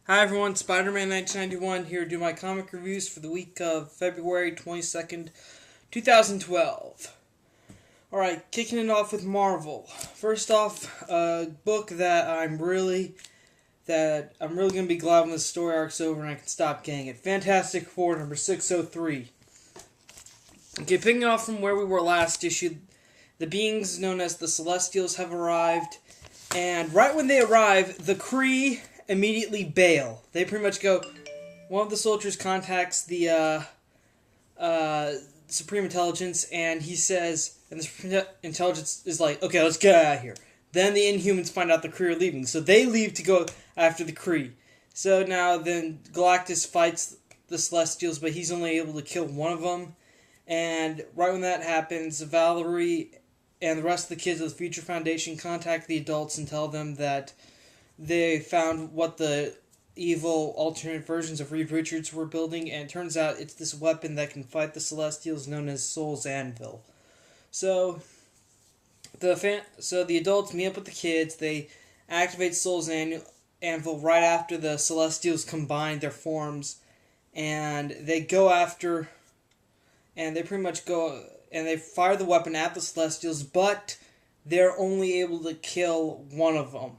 Hi everyone, Spider-Man 1991 here to do my comic reviews for the week of February 22nd, 2012. Alright, kicking it off with Marvel. First off, a book that I'm really going to be glad when the story arc's over and I can stop getting it. Fantastic Four number 603. Okay, picking off from where we were last issue, the beings known as the Celestials have arrived, and right when they arrive, the Kree immediately bail. They pretty much go, one of the soldiers contacts the Supreme Intelligence, and he says, and the Supreme Intelligence is like, okay, let's get out of here. Then the Inhumans find out the Kree are leaving, so they leave to go after the Kree. So now then Galactus fights the Celestials, but he's only able to kill one of them. And right when that happens, Valerie and the rest of the kids of the Future Foundation contact the adults and tell them that they found what the evil alternate versions of Reed Richards were building, and it turns out it's this weapon that can fight the Celestials known as Soul's Anvil. So the adults meet up with the kids, they activate Soul's Anvil right after the Celestials combine their forms, and they go after, and they pretty much go, and they fire the weapon at the Celestials, but they're only able to kill one of them.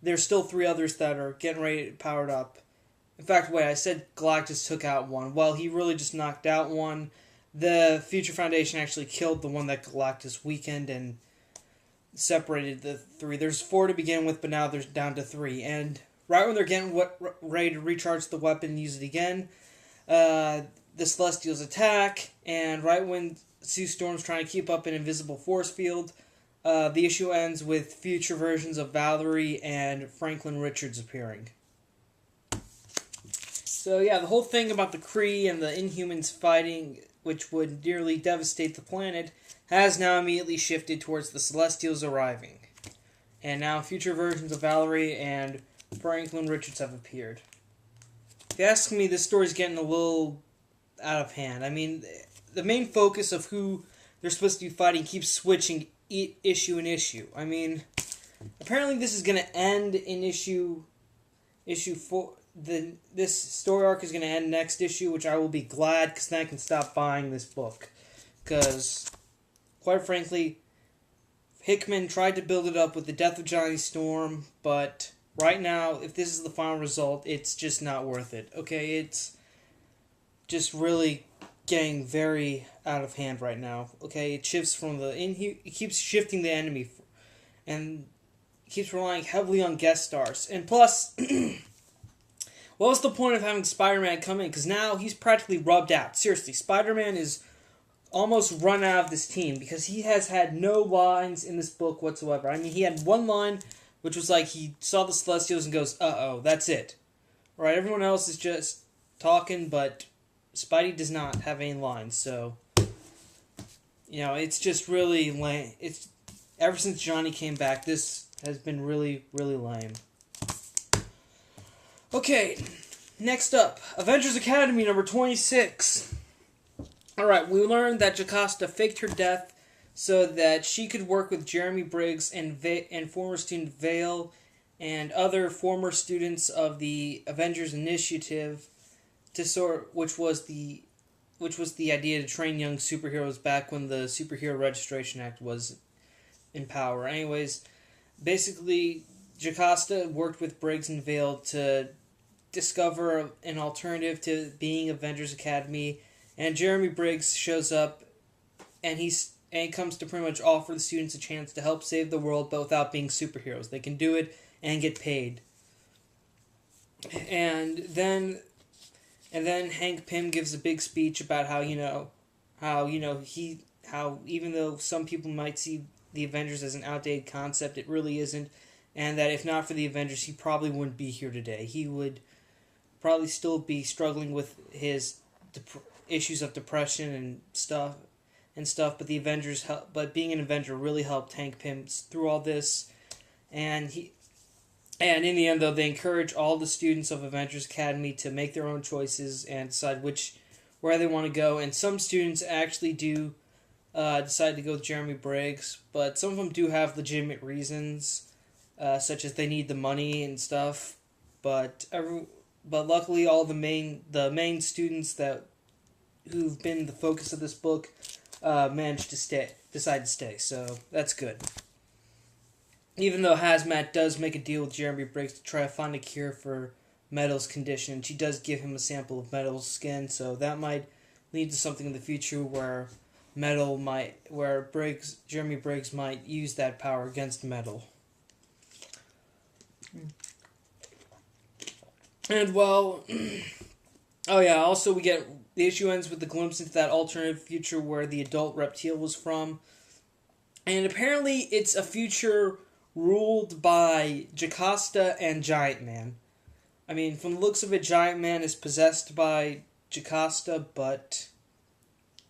There's still three others that are getting ready to powered up. In fact, wait, I said Galactus took out one. Well, he really just knocked out one. The Future Foundation actually killed the one that Galactus weakened and separated the three. There's four to begin with, but now there's down to three. And right when they're getting ready to recharge the weapon and use it again, the Celestials attack, and right when Sue Storm's trying to keep up an invisible force field, the issue ends with future versions of Valerie and Franklin Richards appearing. So yeah, the whole thing about the Kree and the Inhumans fighting, which would nearly devastate the planet, has now immediately shifted towards the Celestials arriving. And now future versions of Valerie and Franklin Richards have appeared. If you ask me, this story's getting a little out of hand. I mean, the main focus of who they're supposed to be fighting keeps switching issue and issue. I mean, apparently this is going to end in issue 4. This story arc is going to end next issue, which I will be glad, because then I can stop buying this book. Because, quite frankly, Hickman tried to build it up with the death of Johnny Storm, but right now, if this is the final result, it's just not worth it. Okay, it's just really getting very out of hand right now. Okay, it shifts from it keeps shifting the enemy, and keeps relying heavily on guest stars. And plus, what was the point of having Spider-Man come in? Because now he's practically rubbed out. Seriously, Spider-Man is almost run out of this team because he has had no lines in this book whatsoever. I mean, he had one line, which was like he saw the Celestials and goes, "Uh-oh, that's it." Right? Everyone else is just talking, but Spidey does not have any lines, so, it's just really lame. It's, ever since Johnny came back, this has been really, really lame. Okay, next up, Avengers Academy number 26. Alright, we learned that Jocasta faked her death so that she could work with Jeremy Briggs and former student Vale and other former students of the Avengers Initiative, which was the idea to train young superheroes back when the Superhero Registration Act was in power. Anyways, basically, Jocasta worked with Briggs and Vale to discover an alternative to being Avengers Academy, and Jeremy Briggs shows up, and he comes to pretty much offer the students a chance to help save the world, but without being superheroes. They can do it and get paid. And then Hank Pym gives a big speech about how even though some people might see the Avengers as an outdated concept, it really isn't, and that if not for the Avengers, he probably wouldn't be here today. He would probably still be struggling with his issues of depression and stuff, but but being an Avenger really helped Hank Pym through all this, and in the end, though, they encourage all the students of Avengers Academy to make their own choices and decide where they want to go. And some students actually do decide to go with Jeremy Briggs, but some of them do have legitimate reasons, such as they need the money and stuff. But but luckily all the main students who've been the focus of this book managed to decide to stay, so that's good. Even though Hazmat does make a deal with Jeremy Briggs to try to find a cure for Metal's condition, she does give him a sample of Metal's skin, so that might lead to something in the future where Jeremy Briggs might use that power against Metal. And well, oh yeah, also the issue ends with the glimpse into that alternate future where the adult reptile was from. And apparently it's a future ruled by Jocasta and Giant Man. I mean, from the looks of it, Giant Man is possessed by Jocasta, but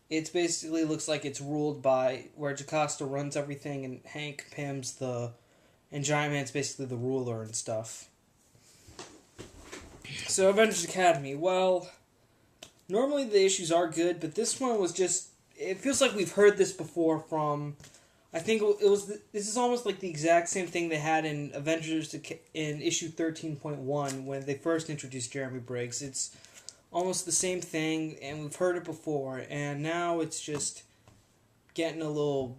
it basically looks like it's ruled by where Jocasta runs everything and Hank Pym's and Giant Man's basically the ruler and stuff. So, Avengers Academy, well, normally the issues are good, but this one was just, it feels like we've heard this before from, I think this is almost like the exact same thing they had in Avengers in issue 13.1 when they first introduced Jeremy Briggs. It's almost the same thing, and we've heard it before, and now it's just getting a little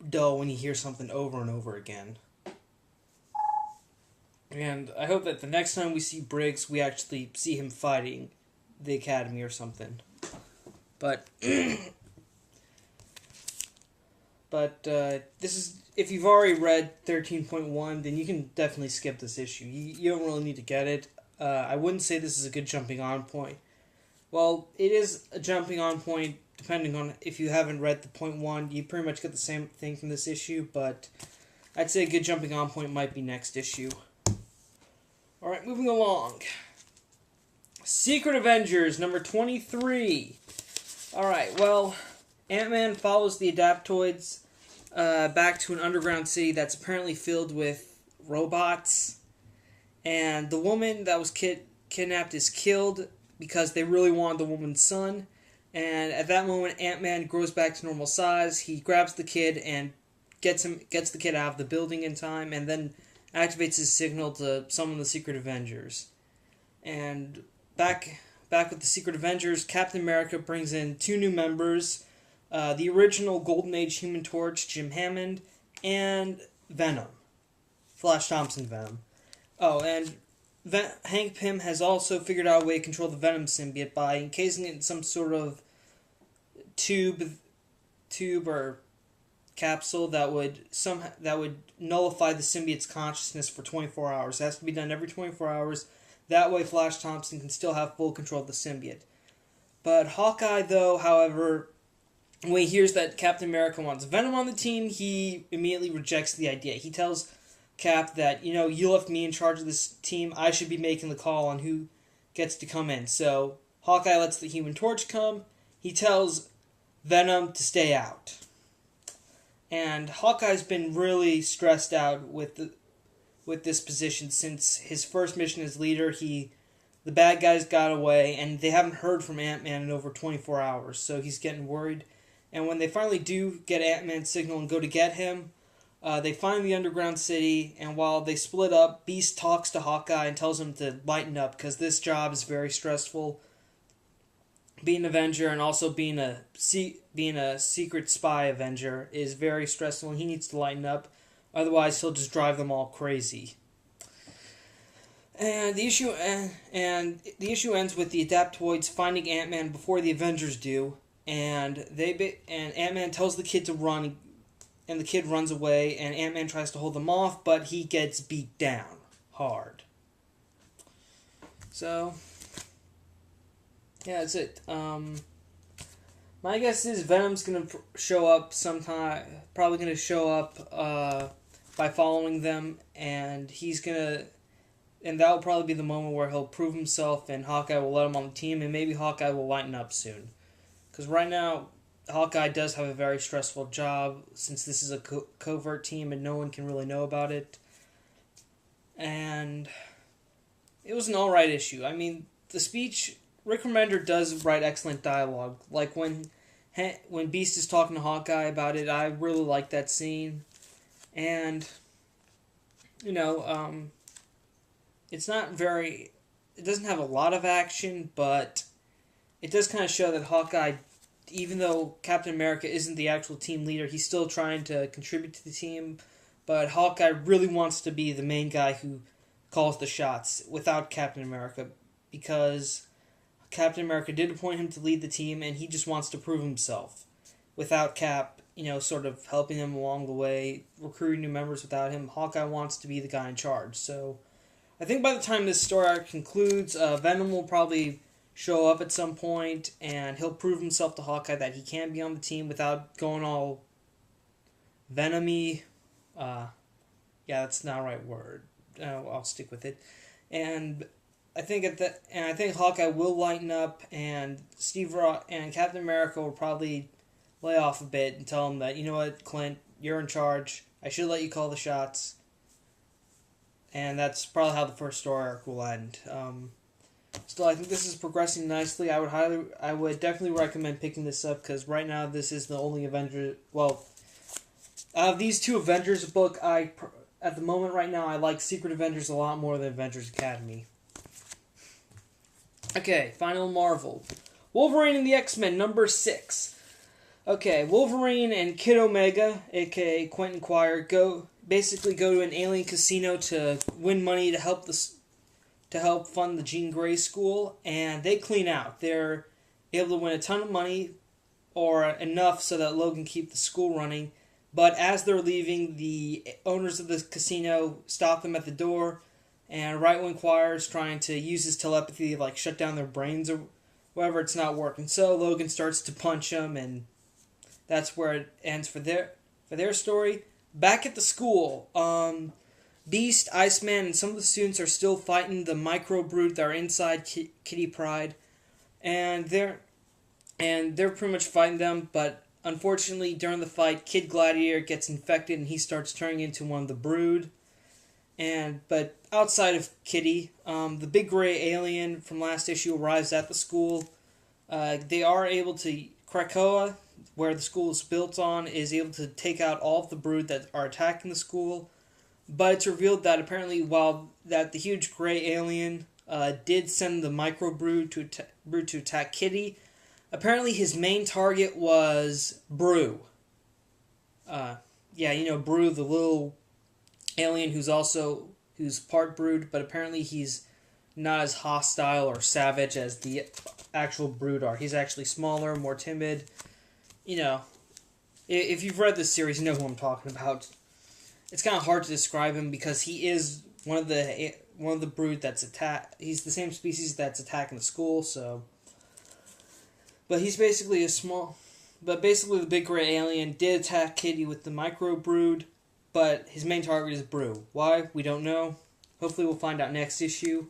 dull when you hear something over and over again. And I hope that the next time we see Briggs, we actually see him fighting the Academy or something. But this is, if you've already read 13.1, then you can definitely skip this issue. You don't really need to get it. I wouldn't say this is a good jumping on point. Well, it is a jumping on point depending on if you haven't read the point 1. You pretty much get the same thing from this issue, but I'd say a good jumping on point might be next issue. Alright, moving along. Secret Avengers, number 23. Alright, well, Ant-Man follows the Adaptoids back to an underground city that's apparently filled with robots. And the woman that was kidnapped is killed because they really wanted the woman's son. And at that moment, Ant-Man grows back to normal size. He grabs the kid and gets the kid out of the building in time, and then activates his signal to summon the Secret Avengers. And back with the Secret Avengers, Captain America brings in 2 new members, the original Golden Age Human Torch, Jim Hammond, and Venom, Flash Thompson Venom. Oh, and Hank Pym has also figured out a way to control the Venom symbiote by encasing it in some sort of tube or capsule that would nullify the symbiote's consciousness for 24 hours. It has to be done every 24 hours. That way Flash Thompson can still have full control of the symbiote. But Hawkeye, though, however, when he hears that Captain America wants Venom on the team, he immediately rejects the idea. He tells Cap that, you left me in charge of this team. I should be making the call on who gets to come in. So Hawkeye lets the Human Torch come. He tells Venom to stay out. And Hawkeye's been really stressed out with this position since his first mission as leader. The bad guys got away, and they haven't heard from Ant-Man in over 24 hours, so he's getting worried. And when they finally do get Ant-Man's signal and go to get him, they find the underground city, and while they split up, Beast talks to Hawkeye and tells him to lighten up, because this job is very stressful. Being an Avenger and also being a secret spy Avenger is very stressful, and he needs to lighten up. Otherwise, he'll just drive them all crazy. And the issue ends with the Adaptoids finding Ant-Man before the Avengers do, and Ant-Man tells the kid to run, and the kid runs away, and Ant-Man tries to hold them off, but he gets beat down hard. So yeah, that's it. My guess is Venom's going to show up sometime, probably going to show up by following them, and that'll probably be the moment where he'll prove himself and Hawkeye will let him on the team, and maybe Hawkeye will lighten up soon. Because right now, Hawkeye does have a very stressful job, since this is a covert team and no one can really know about it. And it was an alright issue. I mean, the speech, Rick Remender does write excellent dialogue. Like when Beast is talking to Hawkeye about it, I really like that scene. And, it's not very it doesn't have a lot of action, but it does kind of show that Hawkeye, even though Captain America isn't the actual team leader, he's still trying to contribute to the team. But Hawkeye really wants to be the main guy who calls the shots without Captain America, because Captain America did appoint him to lead the team, and he just wants to prove himself. Without Cap, sort of helping him along the way, recruiting new members without him, Hawkeye wants to be the guy in charge. So I think by the time this story arc concludes, Venom will probably show up at some point, and he'll prove himself to Hawkeye that he can be on the team without going all Venom-y. Yeah, that's not the right word. I'll stick with it. And I think I think Hawkeye will lighten up, and and Captain America will probably lay off a bit and tell him that, you know what, Clint, you're in charge. I should let you call the shots. And that's probably how the first story arc will end. Still, I think this is progressing nicely. I would definitely recommend picking this up, because right now this is the only Avengers. Well, out of these two Avengers book, at the moment right now, I like Secret Avengers a lot more than Avengers Academy. Okay, final Marvel. Wolverine and the X-Men, number 6. Okay, Wolverine and Kid Omega, aka Quentin Quire, go to an alien casino to win money to help fund the Jean Grey School, and they clean out. They're able to win a ton of money, or enough so that Logan keep the school running. But as they're leaving, the owners of the casino stop them at the door, and right when Quire is trying to use his telepathy to shut down their brains or whatever, it's not working. So Logan starts to punch them, and that's where it ends for their story. Back at the school, Beast, Iceman, and some of the students are still fighting the micro-brute that are inside Kitty Pryde, and they're pretty much fighting them, but unfortunately, during the fight, Kid Gladiator gets infected, and he starts turning into one of the Brood. But outside of Kitty, the big gray alien from last issue arrives at the school. They are able to... Krakoa, where the school is built on, is able to take out all of the Brood that are attacking the school. But it's revealed that apparently that the huge gray alien did send the micro Brood to attack Kitty, apparently his main target was Brew. Brew, the little alien who's part Brood, but apparently he's not as hostile or savage as the actual Brood are. He's actually smaller, more timid. If you've read this series, you know who I'm talking about. It's kind of hard to describe him because he is one of the Brood that's attacked. He's the same species that's attacking the school, so. But he's basically basically the big gray alien did attack Kitty with the micro Brood, but his main target is Brew. Why? We don't know. Hopefully we'll find out next issue.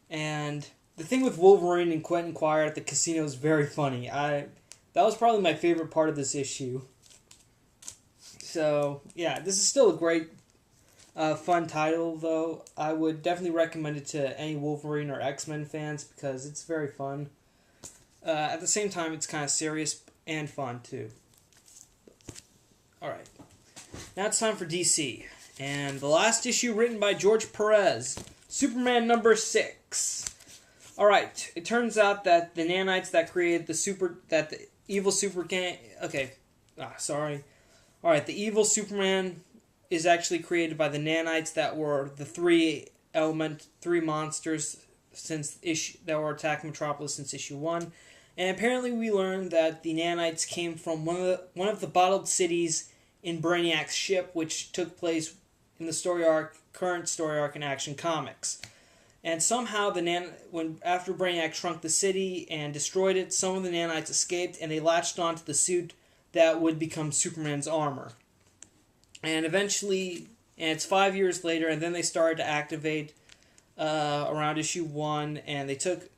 And the thing with Wolverine and Quentin Quire at the casino is very funny. That was probably my favorite part of this issue. So, yeah, this is still a great, fun title, though. I would definitely recommend it to any Wolverine or X-Men fans because it's very fun. At the same time, it's kind of serious and fun, too. Alright. Now it's time for DC. And the last issue written by George Perez. Superman number 6. Alright, it turns out that the nanites that created the evil super gang... Okay, sorry. Alright, the evil Superman is actually created by the nanites that were the three monsters that were attacking Metropolis since issue 1. And apparently we learned that the nanites came from one of the bottled cities in Brainiac's ship, which took place in the current story arc in Action Comics. And somehow after Brainiac shrunk the city and destroyed it, some of the nanites escaped and they latched onto the suit that would become Superman's armor. And eventually, and it's 5 years later, and then they started to activate around issue 1, and they took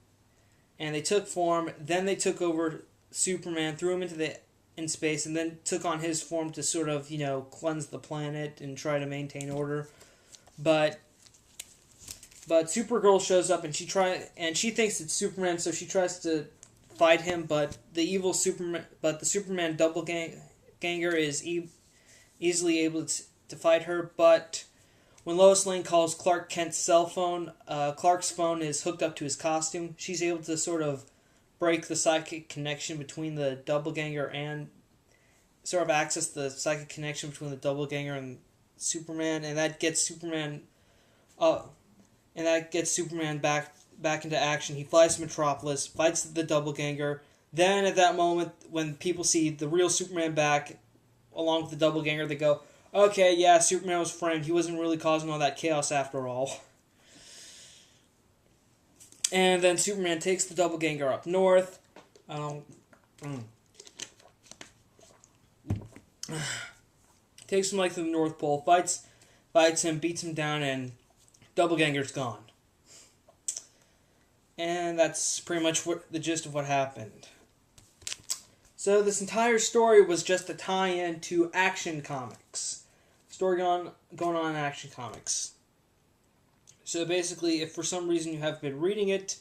form. Then they took over Superman, threw him in space, and then took on his form to sort of, cleanse the planet and try to maintain order. But Supergirl shows up and she thinks it's Superman, so she tries to fight him, but the Superman doppelganger is easily able to fight her. But when Lois Lane calls Clark Kent's cell phone, Clark's phone is hooked up to his costume. She's able to sort of break the psychic connection between the doppelganger and sort of access the psychic connection between the doppelganger and Superman, and that gets Superman back into action. He flies to Metropolis, fights the doppelganger. Then at that moment, when people see the real Superman back, along with the doppelganger, they go, okay, yeah, Superman was framed. He wasn't really causing all that chaos after all. And then Superman takes the doppelganger up north. Takes him like to the North Pole, fights him, beats him down, and doppelganger's gone. And that's pretty much the gist of what happened. So this entire story was just a tie-in to Action Comics. Story going on in Action Comics. So basically, if for some reason you have been reading it,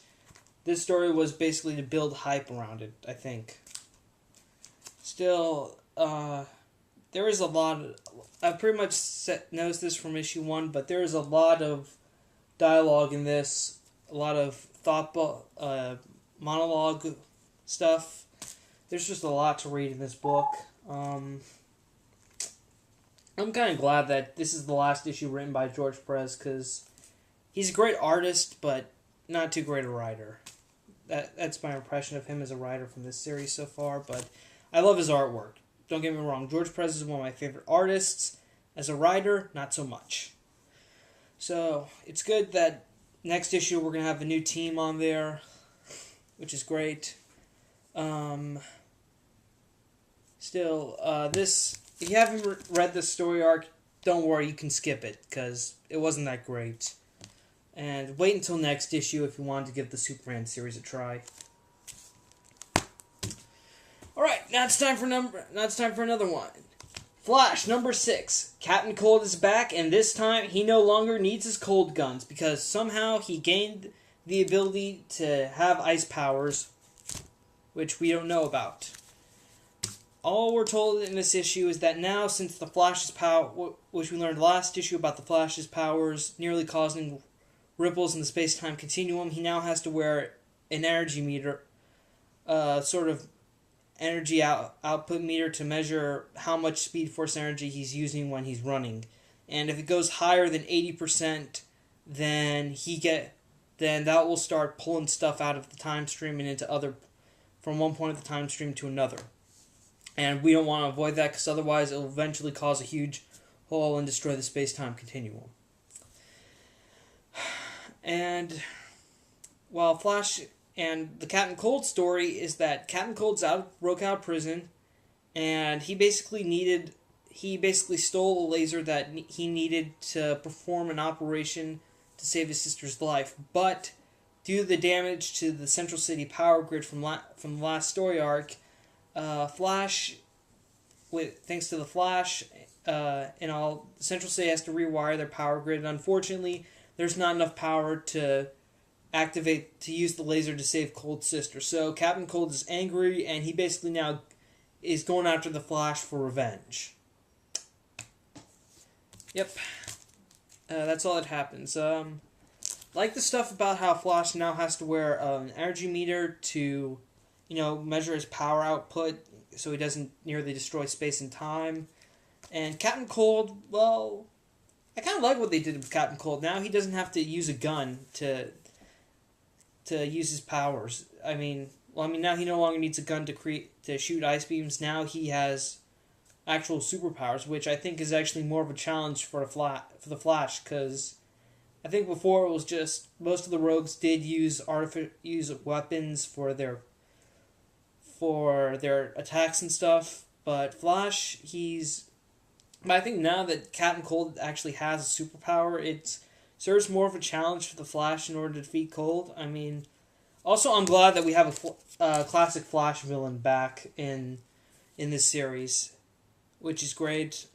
this story was basically to build hype around it, I think. Still, there is a lot of... I've pretty much noticed this from issue 1, but there is a lot of dialogue in this, a lot of monologue stuff. There's just a lot to read in this book. I'm kind of glad that this is the last issue written by George Perez, because he's a great artist, but not too great a writer. That's my impression of him as a writer from this series so far, but I love his artwork. Don't get me wrong, George Perez is one of my favorite artists. As a writer, not so much. So, it's good that next issue we're going to have a new team on there, which is great. Still, if you haven't read this story arc, don't worry, you can skip it, because it wasn't that great. And wait until next issue if you want to give the Superman series a try. Alright, now it's time for another one. Flash, number 6. Captain Cold is back, and this time he no longer needs his cold guns, because somehow he gained the ability to have ice powers, which we don't know about. All we're told in this issue is that now, since the Flash's power, which we learned last issue about the Flash's powers nearly causing ripples in the space-time continuum, he now has to wear an energy meter, sort of energy output meter to measure how much Speed Force energy he's using when he's running. And if it goes higher than 80%, then that will start pulling stuff out of the time stream and from one point of the time stream to another. And we don't want to avoid that, because otherwise it will eventually cause a huge hole and destroy the space-time continuum. And while Flash and the Captain Cold story is that Captain Cold's broke out of prison, and he basically stole a laser that he needed to perform an operation to save his sister's life. But due to the damage to the Central City power grid from the last story arc, thanks to the Flash, Central City has to rewire their power grid. And unfortunately, there's not enough power to use the laser to save Cold's sister. So Captain Cold is angry, and he basically now is going after the Flash for revenge. Yep. That's all that happens. Like the stuff about how Flash now has to wear an energy meter to, measure his power output so he doesn't nearly destroy space and time. And Captain Cold, well, I kind of like what they did with Captain Cold. Now he doesn't have to use a gun to use his powers. Now he no longer needs a gun to shoot ice beams. Now he has actual superpowers, which I think is actually more of a challenge for the Flash, because I think before it was just most of the rogues did use weapons for their attacks and stuff, but Flash, but I think now that Captain Cold actually has a superpower, it serves more of a challenge for the Flash in order to defeat Cold. Also I'm glad that we have a classic Flash villain back in this series, which is great.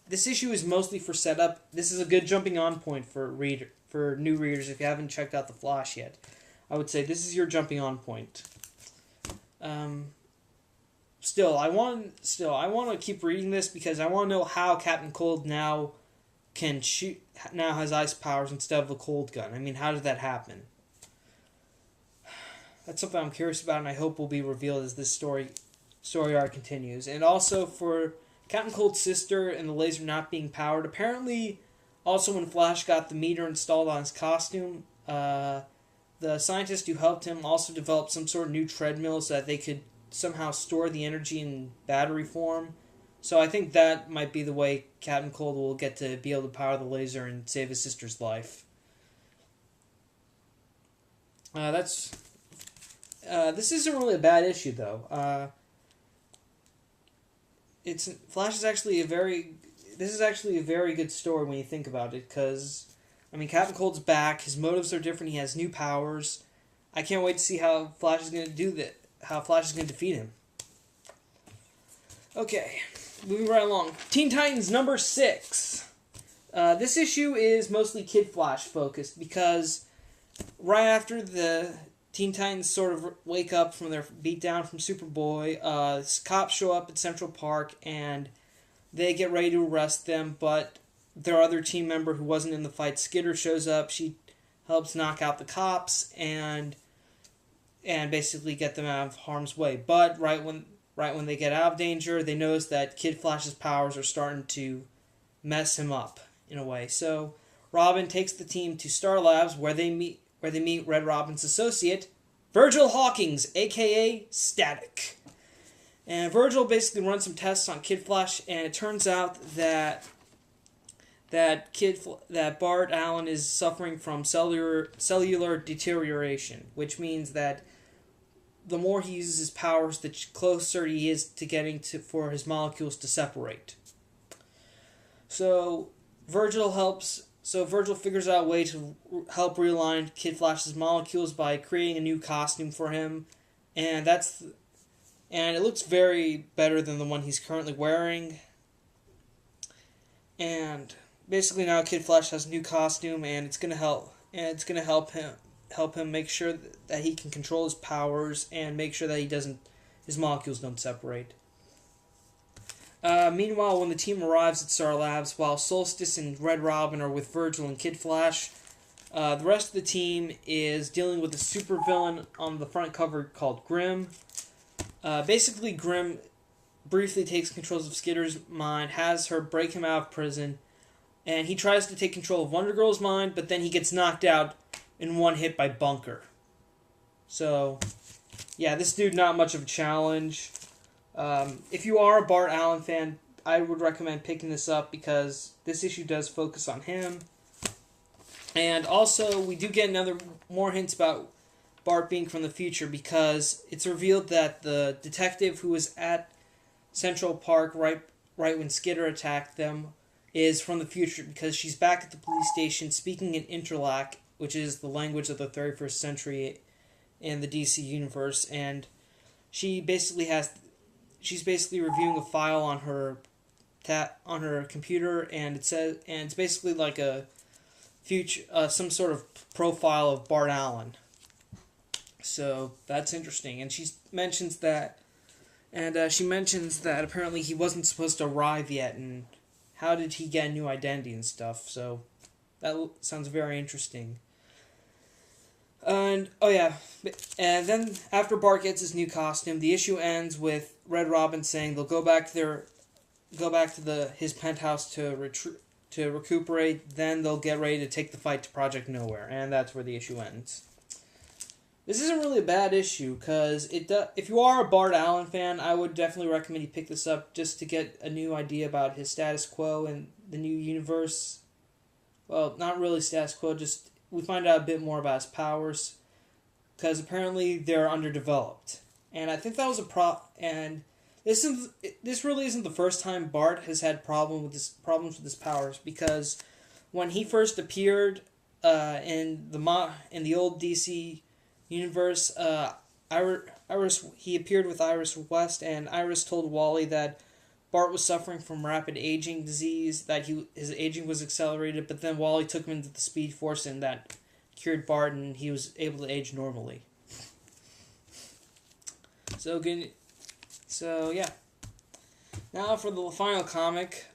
This issue is mostly for setup. This is a good jumping on point for new readers if you haven't checked out the Flash yet. I would say this is your jumping on point. Still, I want to keep reading this because I want to know how Captain Cold now can shoot, now has ice powers instead of a cold gun. I mean, how did that happen? That's something I'm curious about, and I hope will be revealed as this story arc continues. And also for Captain Cold's sister and the laser not being powered, apparently also when Flash got the meter installed on his costume, the scientist who helped him also developed some sort of new treadmill so that they could somehow store the energy in battery form. So I think that might be the way Captain Cold will get to be able to power the laser and save his sister's life. This isn't really a bad issue though. Flash is actually this is actually a very good story when you think about it, because I mean, Captain Cold's back, his motives are different, he has new powers. I can't wait to see how Flash is going to do that, how Flash is going to defeat him. Okay, moving right along. Teen Titans number 6. This issue is mostly Kid Flash focused, because right after the Teen Titans sort of wake up from their beatdown from Superboy, cops show up at Central Park and they get ready to arrest them, but their other team member who wasn't in the fight, Skitter, shows up. She helps knock out the cops and basically get them out of harm's way. But right when they get out of danger, they notice that Kid Flash's powers are starting to mess him up in a way. So Robin takes the team to Star Labs where they meet Red Robin's associate, Virgil Hawkins, aka Static. And Virgil basically runs some tests on Kid Flash, and it turns out that Bart Allen is suffering from cellular deterioration, which means that the more he uses his powers, the closer he is to getting for his molecules to separate. So Virgil figures out a way to help realign Kid Flash's molecules by creating a new costume for him, and it looks very better than the one he's currently wearing. And basically now Kid Flash has a new costume, and it's gonna help him make sure that he can control his powers and make sure that his molecules don't separate. Meanwhile, when the team arrives at Star Labs, while Solstice and Red Robin are with Virgil and Kid Flash, the rest of the team is dealing with a supervillain on the front cover called Grimm. Basically, Grimm briefly takes control of Skitter's mind, has her break him out of prison, and he tries to take control of Wonder Girl's mind, but then he gets knocked out in one hit by Bunker. So, yeah, this dude not much of a challenge. If you are a Bart Allen fan, I would recommend picking this up because this issue does focus on him. And also, we do get more hints about Bart being from the future, because it's revealed that the detective who was at Central Park right when Skitter attacked them is from the future, because she's back at the police station speaking in Interlac, which is the language of the 31st century in the DC universe, and she's basically reviewing a file on her computer, and it's basically like a future some sort of profile of Bart Allen. So that's interesting, and she mentions that apparently he wasn't supposed to arrive yet, and how did he get a new identity and stuff. So that sounds very interesting. And then after Bart gets his new costume, the issue ends with Red Robin saying they'll go back to his penthouse to recuperate. Then they'll get ready to take the fight to Project Nowhere, and that's where the issue ends. This isn't really a bad issue, because if you are a Bart Allen fan, I would definitely recommend you pick this up just to get a new idea about his status quo in the new universe. Well, not really status quo, just we find out a bit more about his powers, because apparently they're underdeveloped. And I think that was and this really isn't the first time Bart has had problems with his powers, because when he first appeared in the old DC universe, he appeared with Iris West, and Iris told Wally that Bart was suffering from rapid aging disease, that his aging was accelerated, but then Wally took him into the Speed Force, and that cured Bart, and he was able to age normally. So yeah. Now for the final comic,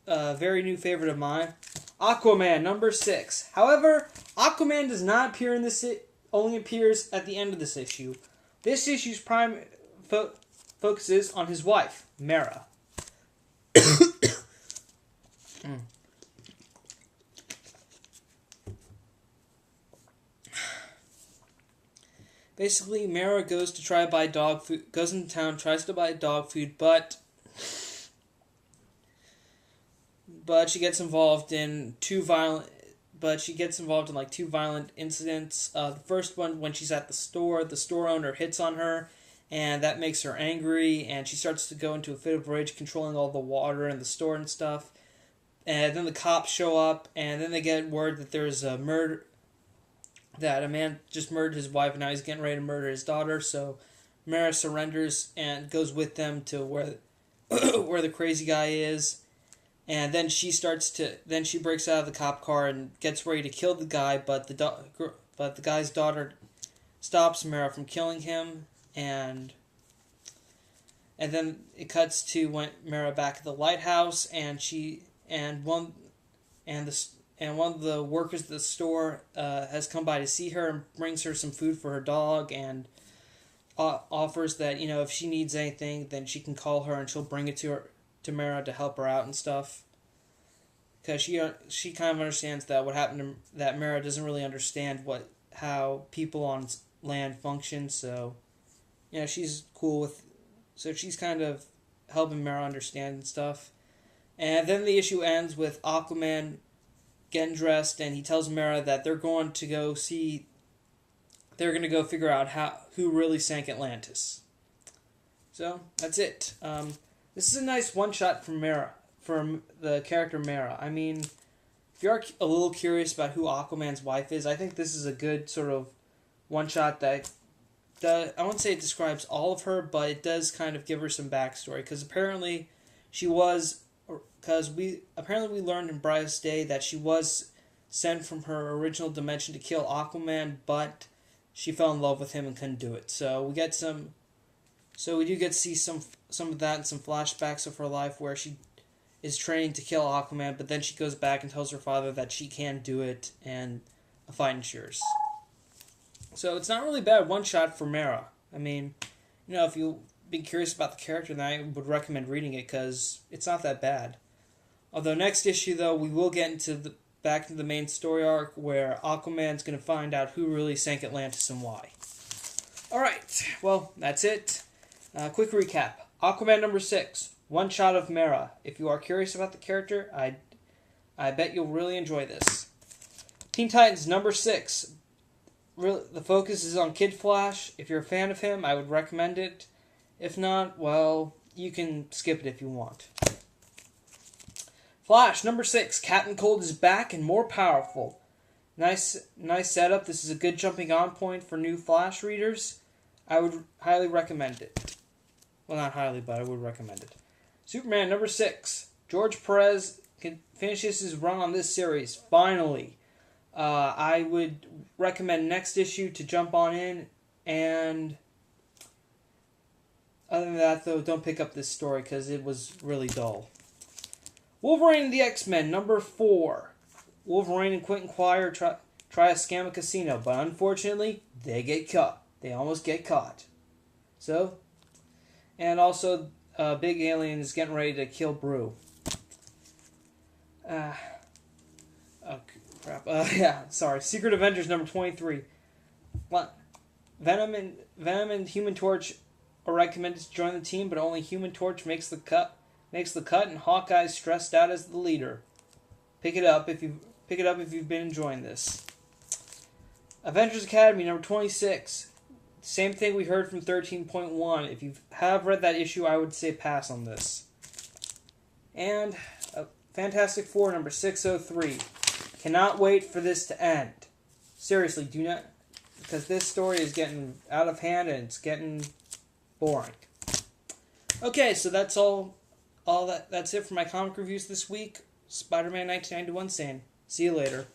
a very new favorite of mine, Aquaman number 6. However, Aquaman does not appear in this. Only appears at the end of this issue. This issue's prime focuses on his wife, Mera. Basically, Mera goes to try to buy dog food. Goes into town, tries to buy dog food, but she gets involved in two violent incidents. The first one, when she's at the store owner hits on her, and that makes her angry, and she starts to go into a fit of rage, controlling all the water in the store and stuff. And then the cops show up, and then they get word that there's a murder, that a man just murdered his wife, and now he's getting ready to murder his daughter. So Mera surrenders and goes with them to where where the crazy guy is. And then she breaks out of the cop car and gets ready to kill the guy, but the guy's daughter stops Mera from killing him, and then it cuts to when Mera back at the lighthouse, and one of the workers at the store has come by to see her and brings her some food for her dog, and offers that, if she needs anything, then she can call her and she'll bring it to Mera to help her out and stuff. Because she kind of understands that what happened to that Mera doesn't really understand how people on land function, so she's cool with, so she's kind of helping Mera understand and stuff. And then the issue ends with Aquaman getting dressed, and he tells Mera that they're going to go figure out who really sank Atlantis. So that's it. This is a nice one-shot from Mera, from the character Mera. I mean, if you're a little curious about who Aquaman's wife is, I think this is a good sort of one-shot that I won't say it describes all of her, but it does kind of give her some backstory, because apparently we learned in Brightest Day that she was sent from her original dimension to kill Aquaman, but she fell in love with him and couldn't do it. So we do get to see some of that and some flashbacks of her life where she is training to kill Aquaman, but then she goes back and tells her father that she can do it, and a fight ensures. So it's not really bad one-shot for Mera. I mean, if you've been curious about the character, then I would recommend reading it, because it's not that bad. Although next issue, though, we will get back into the main story arc where Aquaman's going to find out who really sank Atlantis and why. Alright, well, that's it. Quick recap. Aquaman number 6, one shot of Mera. If you are curious about the character, I bet you'll really enjoy this. Teen Titans number 6. The focus is on Kid Flash. If you're a fan of him, I would recommend it. If not, well, you can skip it if you want. Flash number 6. Captain Cold is back and more powerful. Nice setup. This is a good jumping on point for new Flash readers. I would highly recommend it. Well, not highly, but I would recommend it. Superman number 6. George Perez finishes his run on this series, finally. I would recommend next issue to jump on in, and other than that, though, don't pick up this story because it was really dull. Wolverine and the X-Men number 4. Wolverine and Quentin Quire try to scam a casino, but unfortunately, they get caught. They almost get caught. So, and also, Big Alien is getting ready to kill Brew. Oh, crap. Sorry. Secret Avengers number 23. Venom and Human Torch are recommended to join the team, but only Human Torch makes the cut, and Hawkeye's stressed out as the leader. Pick it up if you've been enjoying this. Avengers Academy number 26. Same thing we heard from 13.1. If you have read that issue, I would say pass on this. And Fantastic Four number 603. Cannot wait for this to end. Seriously, do not, because this story is getting out of hand and it's getting boring. Okay, so that's that's it for my comic reviews this week. Spider-Man 1991 saying, see you later.